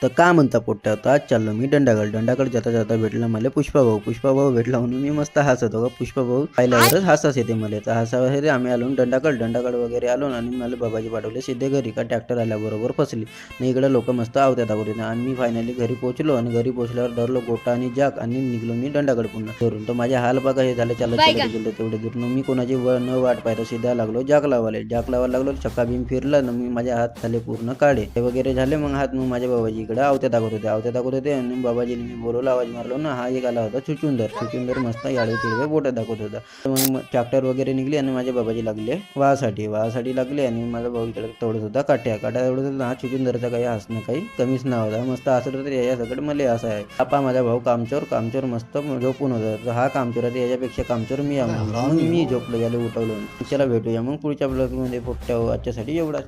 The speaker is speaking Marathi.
तर का म्हणता पोट्ट्या होता, आज चाललो मी दंडागड जाता जाता भेटला मला पुष्पा भाऊ भेटला म्हणून मी मस्त हसत होतो. पुष्पा भाऊ पाहिल्यावरच हसास येते मला. तर हसावं हे रे आम्ही आलो दंडागड वगैरे आलो आणि मला बाबाजी पाठवले सिद्धे घरी. का ट्रॅक्टर आल्याबरोबर फसली नाही. इकडे लोक मस्त आवत्या दाखवत होते आणि मी फायनली घरी पोहोचलो आणि घरी पोहोचल्यावर धरलो गोटा आणि जाक आणि निघलो मी दंडागड पुन्हा धरून. तर माझ्या हाल बघा हे झालं. चालत गेलो तेवढे दूर मी कोणाची न वाट पाहता सीधा लागलो जाक लावायला लागलो. चक्का बीम फिरला ना मी माझ्या हात झाले पूर्ण काढे हे वगैरे झाले. मग हात मग माझ्या बाबाजी इकडे आवत्या दाखवत होते आणि बाबाजीने मी बोलवला आवाज मारलो ना. हा एक आला होता चुचुंदर मस्त याडवे तिडवे बोट दाखवत होता. मग ट्रॅक्टर वगैरे निघली आणि माझ्या बाबाजी लागले वाहासाठी लागले आणि माझा भाऊ इकडे तोडत होता काट्या तोडत होता. हा चुचुंदरचा काही हसणं काही कमीच नाव होता. मस्त हसत होतं. याच्या सगळं मला असं आहे. आपा माझा भाऊ कामचोर मस्त झोपून होता. तर हा कामचोर आहे याच्यापेक्षा कामचोर मी आहे. मग मी झोपलो याला उठवलं. चला भेटूया मग पुढच्या ब्लॉगमध्ये. पोट्ट्या आजच्यासाठी एवढाच.